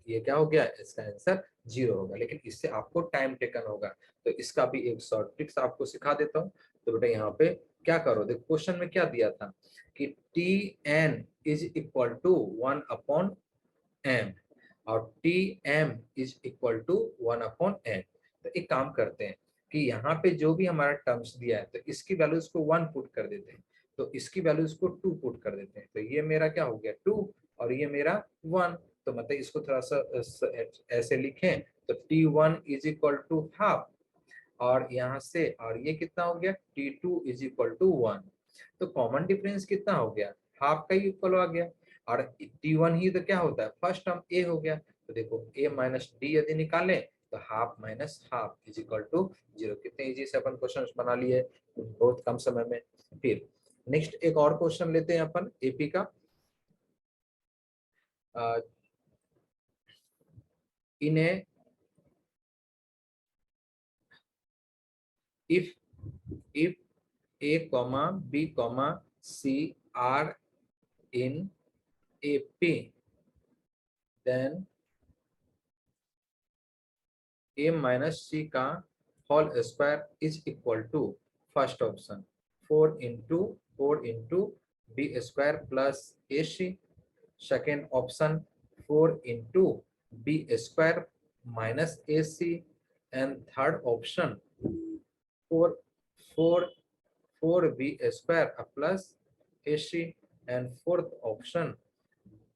ये क्या हो गया, इसका आंसर 0 होगा। लेकिन इससे आपको टाइम टेकन होगा, तो इसका भी एक शॉर्ट ट्रिक्स आपको सिखा देता हूँ। तो बेटा यहाँ पे क्या करो, देखो क्वेश्चन में क्या दिया था कि T N is equal to 1/m और T M is equal to 1/n। तो एक काम करते हैं कि यहाँ पे जो भी हमारा टर्म्स दिया है तो इसकी वैल्यूज को 1 पुट कर देते हैं, तो इसकी वैल्यूज को 2 पुट कर देते हैं, तो ये मेरा क्या हो गया 2 और ये मेरा 1। तो मतलब इसको थोड़ा सा ऐसे लिखें तो t1 is equal to half, और यहाँ से और ये कितना हो गया t2 इज इक्वल टू 1। तो कॉमन डिफरेंस कितना हो गया, हाफ का ही इक्वल आ गया, और t1 ही तो क्या होता है फर्स्ट टर्म a हो गया, तो देखो a माइनस डी यदि निकालें तो half minus half is equal to 0। कितने इजी से अपन क्वेश्चन बना लिए बहुत कम समय में। फिर नेक्स्ट एक और क्वेश्चन लेते हैं अपन एपी का। इन ए if a comma b comma c are in AP, then a minus c का whole square is equal to, first option 4 into B square plus A C, second option 4 into B square minus A C, and third option 4 B square plus A C, and fourth option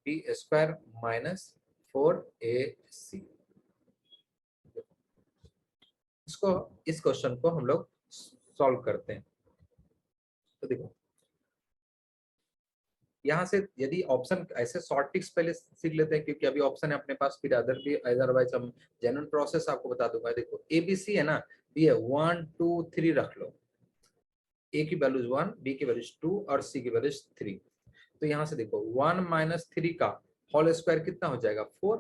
B square minus 4ac। इसको इस question को हम लोग solve करते हैं। तो देखो यहाँ से यदि ऑप्शन ऐसे शॉर्ट टिक्स पहले सीख लेते हैं, क्योंकि अभी ऑप्शन है अपने पास, फिर अदरवाइज हम जनरल प्रोसेस आपको बता दूंगा। देखो एबीसी है ना, ये 1 2 3 रख लो, ए की वैल्यूज 1, बी की वैल्यूज 2 और सी की वैल्यूज 3। तो यहाँ से देखो 1 माइनस 3 का होल स्क्वायर कितना हो जाएगा 4।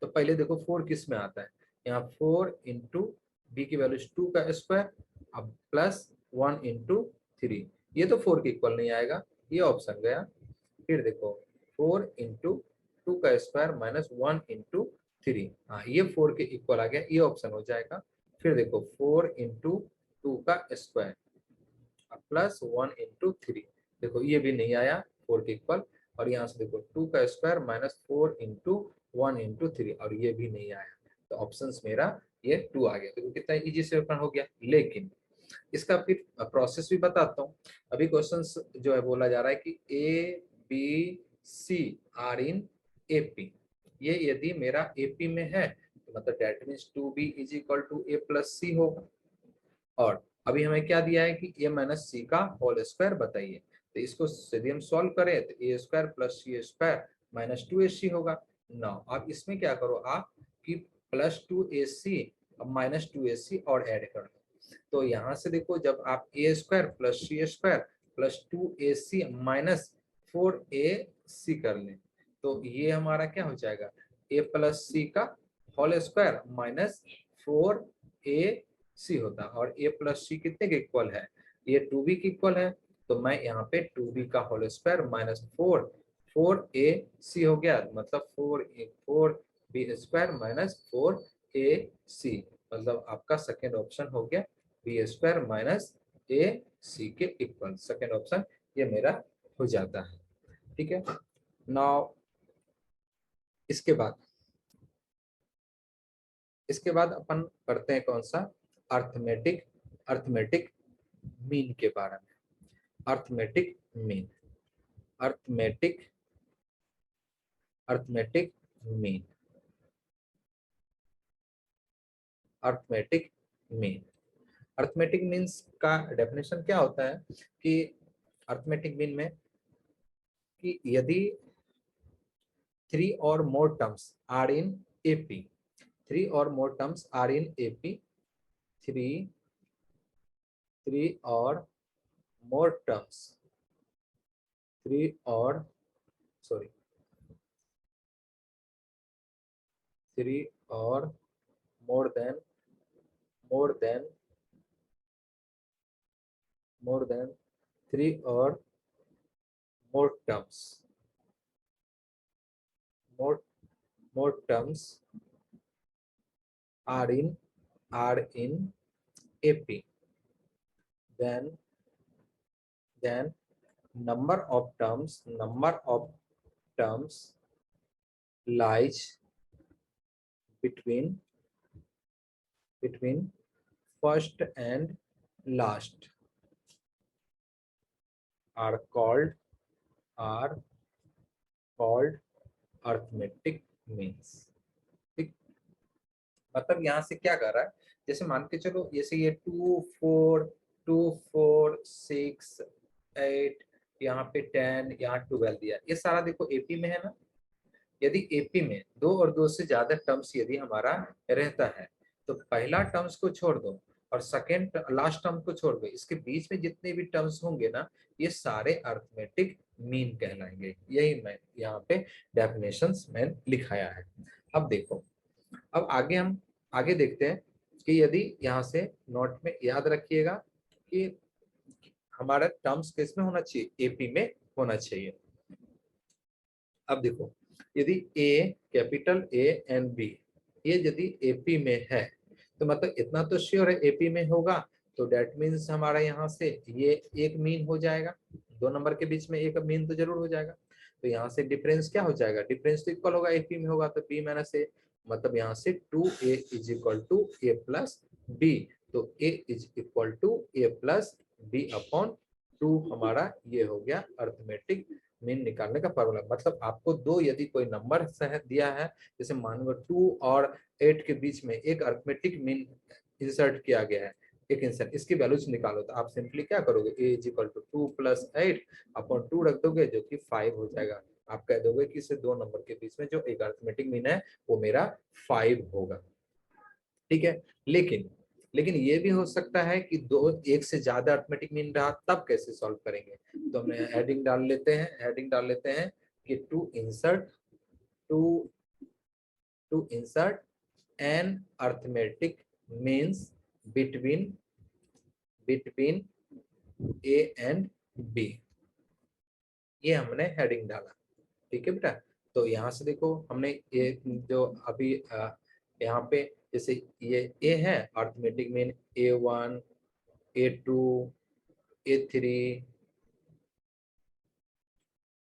तो पहले देखो 4 किस में आता है, यहाँ 4 इंटू बी की वैल्यूज 2 का स्क्वायर, अब प्लस 1 इंटू 3, ये तो 4 के इक्वल नहीं आएगा, ये ऑप्शन गया। फिर देखो 4 इंटू 2 का स्क्वायर माइनस 1 इंटू 3, हाँ ये 4 के इक्वल आ गया, ये ऑप्शन हो जाएगा। फिर देखो 4 इंटू 2 का स्क्वायर प्लस 1 इंटू 3, देखो ये भी नहीं आया 4 के इक्वल, और यहाँ से देखो 2 का स्क्वायर माइनस 4 इंटू 1 इंटू 3, और ये भी नहीं आया, तो ऑप्शंस मेरा ये 2 आ गया। देखो कितना इजी से ओपन हो गया। लेकिन इसका फिर प्रोसेस भी बताता हूँ। अभी क्वेश्चंस जो है बोला जा रहा है कि a b c are in AP, ये यदि मेरा एपी में है तो मतलब that means 2b is equal to a plus c होगा, और अभी हमें क्या दिया है कि a माइनस सी का होल स्क्वायर बताइए, तो इसको यदि हम सॉल्व करें तो ए square plus c square minus 2ac होगा। नाउ अब इसमें क्या करो आप कि प्लस 2ac अब माइनस 2ac और ऐड कर दो, तो यहाँ से देखो जब आप a square plus c square plus 2ac minus 4ac कर लें, तो ये हमारा क्या हो जाएगा a प्लस सी का होल स्क्वायर माइनस 4ac होता है, और a प्लस सी कितने के इक्वल है, ये 2b के इक्वल है, तो मैं यहाँ पे 2b का होल स्क्वायर माइनस 4ac हो गया, मतलब 4b स्क्वायर माइनस 4ac, मतलब आपका सेकेंड ऑप्शन हो गया बी स्क्वायर माइनस ac के इक्वल, सेकेंड ऑप्शन ये मेरा हो जाता है। ठीक है, नाउ इसके बाद अपन पढ़ते हैं कौन सा, अर्थमेटिक अर्थमेटिक मीन के बारे में। Arithmetic mean, arithmetic arithmetic mean. Arithmetic mean. Arithmetic means का डेफिनेशन क्या होता है कि अर्थमेटिक मीन में कि यदि 3 or more terms are in AP, 3 or more terms are in AP, 3 or more terms, 3 or sorry 3 or more than more than more than 3 or more terms, more terms are in AP, then number of terms lies between first and last are called arithmetic means. ठीक, मतलब यहाँ से क्या कर रहा है, जैसे मान के चलो जैसे ये 2 4 2 4 6 8 यहाँ पे 10 यहाँ 12 दिया, ये सारा देखो एपी में है ना। यदि एपी में 2 और 2 से ज्यादा टर्म्स यदि हमारा रहता है तो पहला टर्म्स को छोड़ दो और सेकेंड लास्ट टर्म को छोड़ दो, इसके बीच में जितने भी टर्म्स होंगे ना ये सारे अर्थमेटिक मीन कहलाएंगे। यही मैं यहाँ पे डेफिनेशंस में लिखाया है। अब देखो, अब हम आगे देखते हैं कि यदि यहाँ से नोट में याद रखिएगा कि हमारा टर्म्स किस में होना चाहिए, एपी में होना चाहिए। अब देखो, यदि ए कैपिटल ए एंड बी ये यदि एपी में है तो मतलब इतना तो श्योर है एपी में होगा, तो डेट मीन्स हमारा यहाँ से ये एक मीन हो जाएगा, 2 नंबर के बीच में एक मीन तो जरूर हो जाएगा। तो यहाँ से डिफरेंस क्या हो जाएगा, डिफरेंस तो इक्वल होगा, एपी में होगा तो बी माइनस ए, मतलब यहाँ से 2a is equal to A plus B, तो a is equal to A plus B upon 2 हमारा ये हो गया अर्थमेटिक मीन निकालने का फॉर्मूला। मतलब आपको दो यदि कोई नंबर दिया है, जैसे मान लो 2 और 8 के बीच में एक अर्थमेटिक मीन इंसर्ट किया गया है, एक इंसर्ट, इसकी वैल्यूज निकालो तो आप सिंपली क्या करोगे, a is equal to 2 plus 8 upon 2 रख दोगे जो कि 5 हो जाएगा। आप कह दोगे कि इसे 2 नंबर के बीच में जो एक अर्थमेटिक मीन है वो मेरा 5 होगा। ठीक है, लेकिन ये भी हो सकता है कि दो एक से ज्यादा अर्थमेटिक मीन रहा, तब कैसे सॉल्व करेंगे, तो हमने हेडिंग डाल लेते हैं कि to insert an arithmetic means between A and B, ये हमने हेडिंग डाला। ठीक है बेटा, तो यहाँ से देखो हमने ये जो अभी यहाँ पे जैसे ये ए है arithmetic mean A1 A2 A3,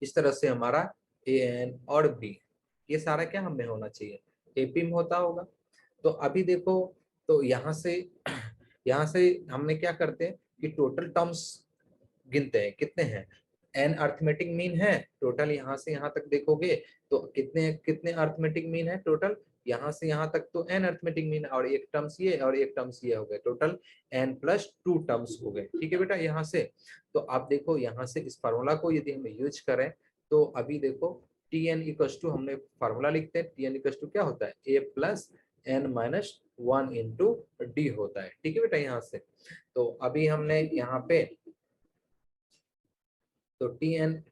इस तरह से हमारा AN और B ये सारा क्या हमें होना चाहिए, एपी में होता होगा। तो अभी देखो, तो यहाँ से हमने क्या करते हैं कि टोटल टर्म्स गिनते हैं, कितने हैं, एन अर्थमेटिक मीन है टोटल, यहाँ से यहाँ तक देखोगे तो कितने कितने अर्थमेटिक मीन है टोटल, यहाँ से यहाँ तक तो एन अर्थमेटिक मीन और एक टर्म्स ये और एक टर्म्स ये हो गए, टोटल एन प्लस 2 टर्म्स हो गए। ठीक है बेटा, यहाँ से तो आप देखो यहाँ से इस फार्मूला को यदि हम यूज करें तो अभी देखो टी एन इक्वल्स टू, हमने फार्मूला लिखते हैं टी एन इक्वल्स टू क्या होता है a plus n minus 1 into D होता है। ठीक है बेटा, यहाँ से तो अभी हमने यहाँ पे तो टी एन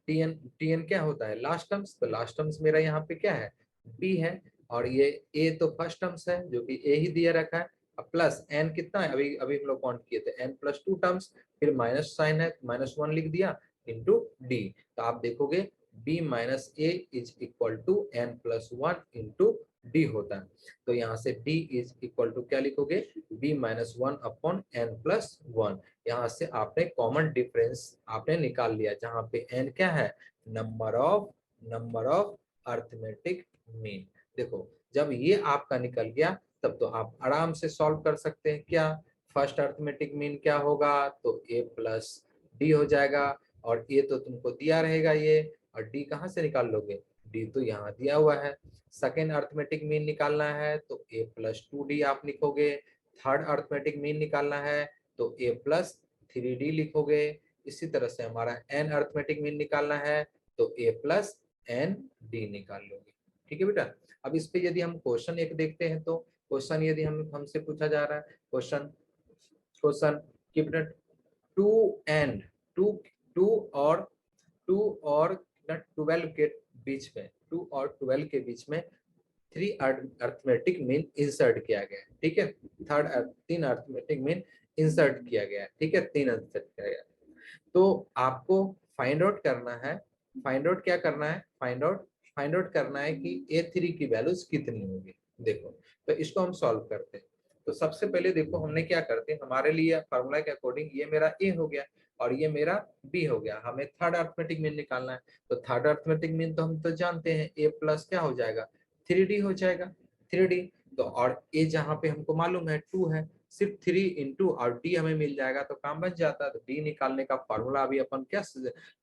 क्या होता है लास्ट टर्म्स, तो लास्ट टर्म्स मेरा यहाँ पे क्या है बी है, और ये ए तो फर्स्ट टर्म्स है जो कि ए ही दिया रखा है, अब प्लस एन कितना है, अभी अभी हम लोग काउंट किए थे एन प्लस 2 टर्म्स, फिर माइनस साइन है -1 लिख दिया इंटू डी, तो आप देखोगे B minus A is equal to N plus 1 into D होता है। तो यहाँ से d इज इक्वल टू क्या लिखोगे, b minus 1 upon N plus 1, यहाँ से आपने कॉमन डिफरेंस आपने निकाल लिया, जहां पे n क्या है, नंबर ऑफ अर्थमेटिक मीन। देखो जब ये आपका निकल गया तब तो आप आराम से सॉल्व कर सकते हैं, क्या फर्स्ट अर्थमेटिक मीन क्या होगा, तो a प्लस डी हो जाएगा, और ये तो तुमको दिया रहेगा ये, और d कहाँ से निकाल लोगे, d तो यहाँ दिया हुआ है। सेकेंड अर्थमेटिक मीन निकालना है तो a प्लस 2d आप लिखोगे, थर्ड अर्थमेटिक मीन निकालना है तो a प्लस 3d लिखोगे। इसी तरह से हमारा n अर्थमेटिक मीन निकालना है तो a प्लस एन डी निकाल लोगे। ठीक है बेटा। अब इस पे यदि हम क्वेश्चन एक देखते हैं तो क्वेश्चन यदि हमसे पूछा जा रहा है क्वेश्चन क्वेश्चन कि बेटा टू एंड टू टू और 12 के बीच में 2 और 12 के बीच में 3 अर्थमेटिक मीन इंसर्ट किया गया है। ठीक है। तीन अर्थमेटिक मीन इंसर्ट किया गया है। ठीक है, 3 इंसर्ट किया गया है। तो आपको फाइंड आउट करना है, फाइंड आउट क्या करना है, फाइंड आउट करना है कि A3 की वैल्यूज कितनी होगी। देखो तो इसको हम सॉल्व करते हैं। तो सबसे पहले देखो हमने क्या करते हैं, हमारे लिए फार्मूला के अकॉर्डिंग ये मेरा A हो गया और ये मेरा B हो गया। हमें थर्ड अर्थमेटिक मीन निकालना है। तो थर्ड अर्थमेटिक मीन तो हम तो जानते हैं A प्लस क्या हो जाएगा 3D हो जाएगा 3D। तो और A जहाँ पे हमको मालूम है 2 है, सिर्फ 3 इंटू और D हमें मिल जाएगा तो काम बन जाता है। तो D निकालने का फॉर्मूला अभी अपन क्या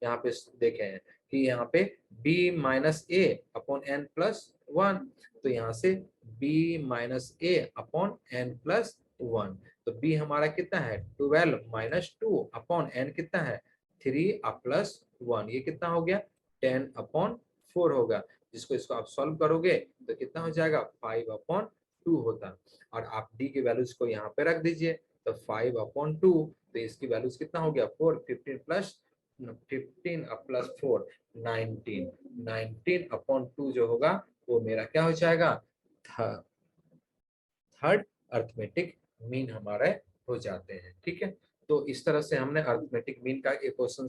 यहाँ पे देखे हैं कि यहाँ पे B माइनस ए अपॉन एन प्लस 1। तो यहाँ से B माइनस ए अपॉन एन प्लस 1। तो B हमारा कितना है 12 माइनस 2 अपॉन एन कितना है 3 प्लस 1। ये कितना हो गया 10 अपॉन 4 होगा। जिसको इसको आप सॉल्व करोगे तो कितना हो जाएगा 5 अपॉन 2 होता। और आप D की वैल्यूज को यहाँ पे रख दीजिए तो 5 अपॉन 2। तो इसकी वैल्यूज कितना हो गया 4 15 प्लस 15 प्लस 4 19 19 अपॉन 2 जो होगा वो मेरा क्या हो जाएगा थर्ड अर्थमेटिक मीन हमारे हो जाते हैं। ठीक है। तो इस तरह से हमने अर्थमेटिक मीन का एक क्वेश्चन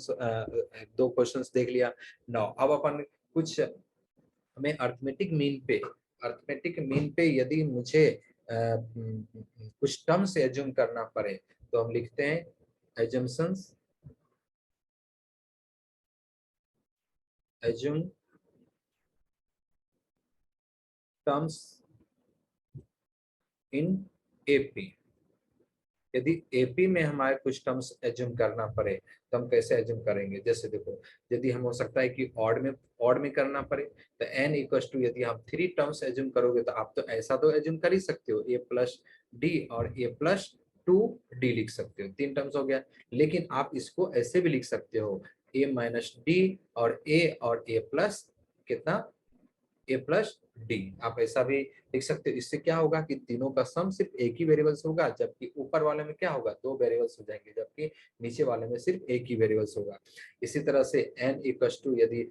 2 क्वेश्चंस देख लिया। नाउ अब अपन कुछ हमें अर्थमेटिक मीन पे यदि मुझे कुछ टर्म से एज्यूम करना पड़े तो हम लिखते हैं assumptions assume terms in AP. यदि एपी में हमारे कुछ टर्म्स एज्यूम करना पड़े तो हम कैसे एज्यूम करेंगे। जैसे देखो यदि हम हो सकता है कि ऑड में करना पड़े तो n इक्वल टू यदि आप 3 टर्म्स एज्यूम करोगे तो आप तो ऐसा तो एज्यूम कर ही सकते हो a प्लस डी और a प्लस 2d लिख सकते हो। 3 टर्म्स हो गया। लेकिन आप इसको ऐसे भी लिख सकते हो a माइनस डी और a प्लस कितना ए प्लस डी। आप ऐसा भी लिख सकते हो। इससे क्या होगा कि तीनों का सम सिर्फ एक ही वेरिएबल्स होगा, जबकि ऊपर वाले में क्या होगा 2 वेरिएबल्स हो जाएंगे, जबकि नीचे वाले में सिर्फ एक ही वेरिएबल्स होगा। इसी तरह से n इक्वल टू यदि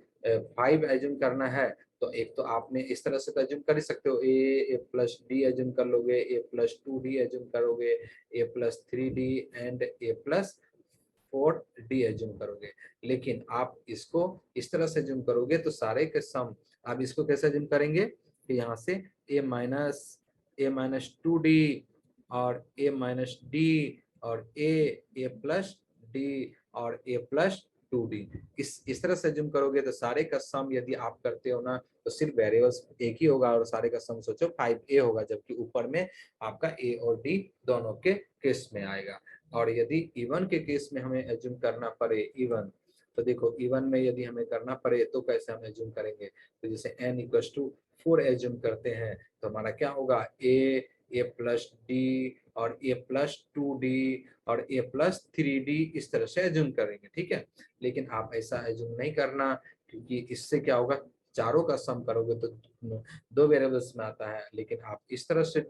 5 एज्यूम करना है तो एक तो आपने इस तरह से तो एज्यूम कर ही सकते हो ए प्लस डी एज्यूम कर लोगे, ए प्लस 2d एज्यूम करोगे, a plus 3d and a plus 4d assume करोगे। लेकिन आप इसको इस तरह से एज्यूम करोगे तो सारे के सम आप इसको कैसे एज्यूम करेंगे कि यहाँ से ए माइनस 2d और ए माइनस डी और ए प्लस डी और ए प्लस 2d। इस तरह से एज्यूम करोगे तो सारे का सम यदि आप करते हो ना तो सिर्फ वेरिएबल्स एक ही होगा और सारे का सम सोचो 5a होगा, जबकि ऊपर में आपका a और d दोनों के केस में आएगा। और यदि इवन के केस में हमें एज्यूम करना पड़े इवन, तो देखो इवन में यदि हमें करना पड़े तो कैसे हम एज्यूम करेंगे। तो जैसे n इक्वल टू 4 एज्यूम करते हैं तो हमारा क्या होगा ए प्लस डी और ए प्लस 2d और ए प्लस 3d इस तरह से एज्यूम करेंगे। ठीक है। लेकिन आप ऐसा एज्यूम नहीं करना क्योंकि इससे क्या होगा चारों का सम करोगे तो 2 वेरिएबल्स में आता है। लेकिन आप इस तरह से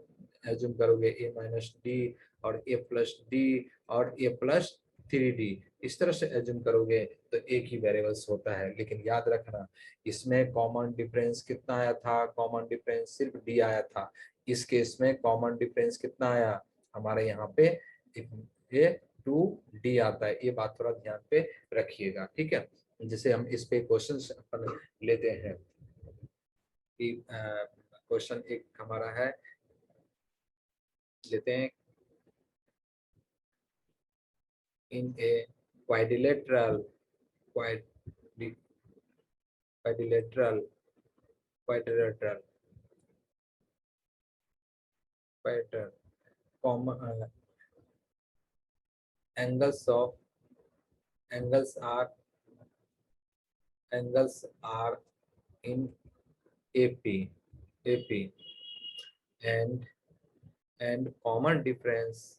एज्यूम करोगे ए माइनस डी और ए प्लस डी और ए प्लस 3d इस तरह से एज्यूम करोगे तो एक ही वेरिएबल्स होता है। लेकिन याद रखना इसमें कॉमन डिफरेंस कितना आया था, कॉमन डिफरेंस सिर्फ d आया था। इस केस में कॉमन डिफरेंस कितना आया हमारे यहाँ पे ये 2d आता है। ये बात थोड़ा ध्यान पे रखिएगा। ठीक है। जैसे हम इस पे क्वेश्चन अपन लेते हैं कि क्वेश्चन एक हमारा है लेते हैं in a quadrilateral quadri- quadrilateral quadrilateral pattern common angles of angles are in AP and and common difference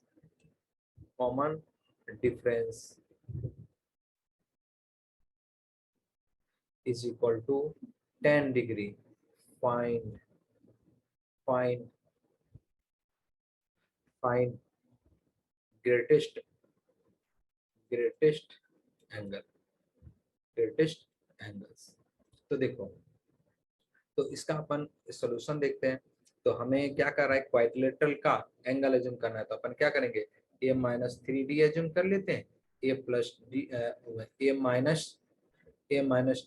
is equal to 10 degree. Find greatest angles. तो देखो, तो इसका अपन सॉल्यूशन देखते हैं। तो हमें क्या कर रहा है, क्वाड्रिलेटरल का एंगल एज्यूम करना है। तो अपन क्या करेंगे, a माइनस 3d एज्यूम कर लेते हैं, a plus D a minus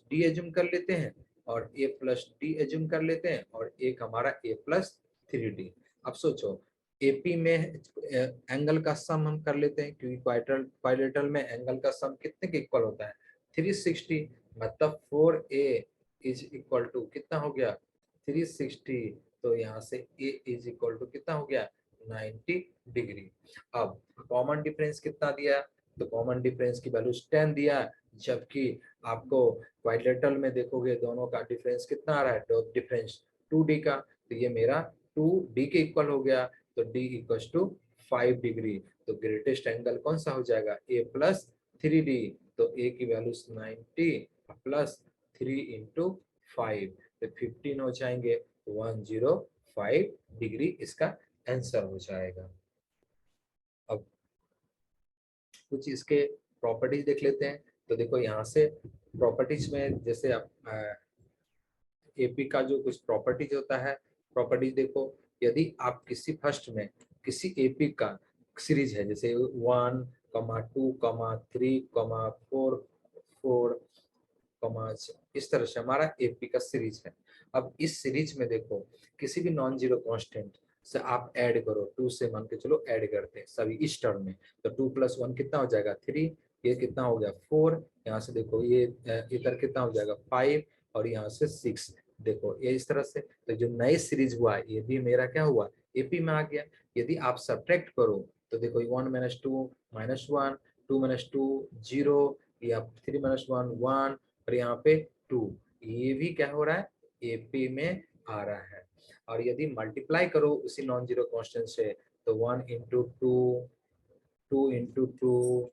D assume कर लेते हैं, और a प्लस डी एज्यूम कर लेते हैं, और एक हमारा a प्लस 3d। अब सोचो, एपी में एंगल का सम हम कर लेते हैं, क्योंकि क्वाड्रिलेटरल में एंगल का सम कितने के इक्वल होता है, 360। मतलब 4a इज इक्वल टू कितना हो गया, 360। तो यहाँ से a इज इक्वल टू कितना हो गया, 90 डिग्री। अब कॉमन डिफरेंस कितना दिया, तो कॉमन डिफरेंस की वैल्यू 10 दिया, जबकि आपको क्वाड्रिलेटरल में देखोगे दोनों का डिफरेंस कितना आ रहा है, डिफरेंस 2d का। तो ये मेरा 2d के इक्वल हो गया, तो d इक्वल टू 5 डिग्री। तो ग्रेटेस्ट एंगल कौन सा हो जाएगा, a प्लस 3d। तो a की वैल्यू 90 प्लस 3 इंटू 5, तो 15 हो जाएंगे, 105 डिग्री इसका आंसर हो जाएगा। अब कुछ इसके प्रॉपर्टीज देख लेते हैं। तो देखो यहाँ से प्रॉपर्टीज में, जैसे आप एपी का जो कुछ प्रॉपर्टीज होता है, प्रॉपर्टीज देखो, यदि आप किसी फर्स्ट में किसी एपी का सीरीज है, जैसे 1, 2, 3, 4, 4, इस तरह से हमारा एपी का सीरीज है। अब इस सीरीज में देखो, किसी भी नॉन जीरो कांस्टेंट से आप ऐड करो, 2 से मान के चलो ऐड करते हैं सभी इस टर्म में, तो 2 + 1 कितना हो जाएगा, 3, ये कितना हो गया 4, यहाँ से देखो ये इधर कितना हो जाएगा 5, और यहाँ से 6। देखो ये इस तरह से, तो जो नए सीरीज हुआ ये भी मेरा क्या हुआ, एपी में आ गया। यदि आप सब्ट्रैक्ट करो तो देखो 1 - 2 -1, 2 - 2 0, या 3 - 1 1, और यहाँ पे 2, ये भी क्या हो रहा है, एपी में आ रहा है। और यदि मल्टीप्लाई करो उसी नॉन जीरो कांस्टेंट से, तो 1 × 2, 2 × 2,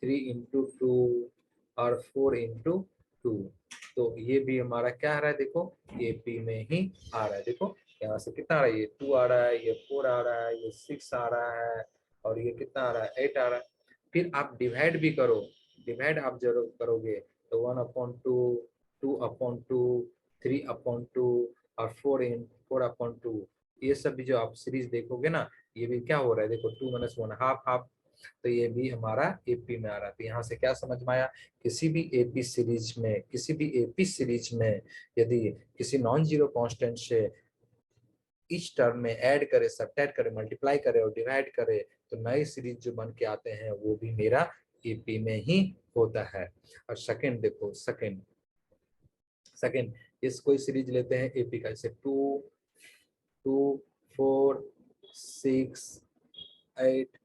3 × 2, और 4 × 2, तो ये भी हमारा क्या आ रहा है, देखो एपी में ही आ रहा है। देखो यहाँ से कितना आ रहा है, ये 2 आ रहा है, ये 4 आ रहा है, ये 6 आ रहा है, और ये कितना आ रहा है, 8 आ रहा है। फिर आप डिवाइड भी करो, डिवाइड आप जरूर करोगे, तो 1/2, 2/2, 3/2, और 4/2, ये सब भी जो आप सीरीज देखोगे ना, ये भी क्या हो रहा है, देखो 2 - 1 हाफ हाफ, तो ये भी हमारा एपी में आ रहा है। तो यहाँ से क्या समझ में आया, किसी भी एपी सीरीज में यदि किसी नॉन जीरो कांस्टेंट से इस टर्म में ऐड करे, सब्ट्रैक्ट करे, मल्टीप्लाई करे और डिवाइड करे, तो नए सीरीज जो बन के आते हैं वो भी मेरा एपी में ही होता है। और सेकंड देखो, सेकंड इस कोई सीरीज लेते हैं एपी का, जैसे 2, 4, 6, 8,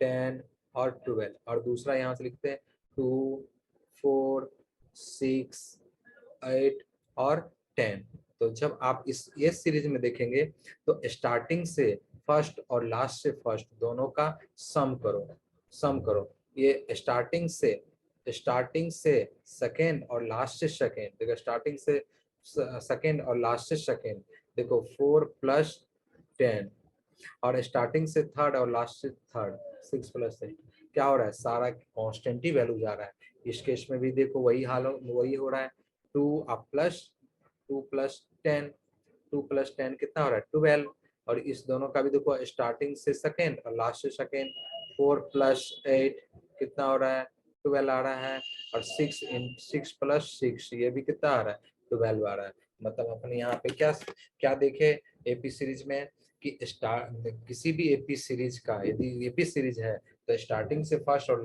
10 और 12, और दूसरा यहाँ से लिखते हैं 2, 4, 6, 8 और 10। तो जब आप ये सीरीज में देखेंगे, तो स्टार्टिंग से फर्स्ट और लास्ट से फर्स्ट दोनों का सम करो। ये स्टार्टिंग से सेकेंड और लास्ट से सेकेंड, देखो स्टार्टिंग से सेकेंड और लास्ट से सेकेंड, देखो 4 + 10, और स्टार्टिंग से थर्ड और लास्ट से थर्ड, 6 + 8, क्या हो रहा है, सारा कांस्टेंट ही वैल्यू जा रहा है। इस केस में भी देखो वही हो रहा है, 2 + 10, 2 + 10 कितना हो रहा है, 12, और इस दोनों का भी देखो स्टार्टिंग से सेकेंड और लास्ट से सेकेंड, 4 + 8 कितना हो रहा है, 12 आ रहा है, और 6 + 6 ये भी कितना आ रहा है, 12 आ रहा है। मतलब अपने यहाँ पे क्या देखे एपी सीरीज में, कि किसी भी एपी सीरीज का यदि एपी सीरीज है, तो स्टार्टिंग से फर्स्ट और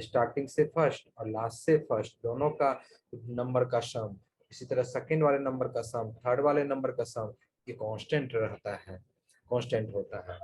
स्टार्टिंग से फर्स्ट और लास्ट से फर्स्ट दोनों का नंबर का सम, इसी तरह सेकंड वाले नंबर का सम, थर्ड वाले नंबर का सम, ये कांस्टेंट रहता है, कांस्टेंट होता है।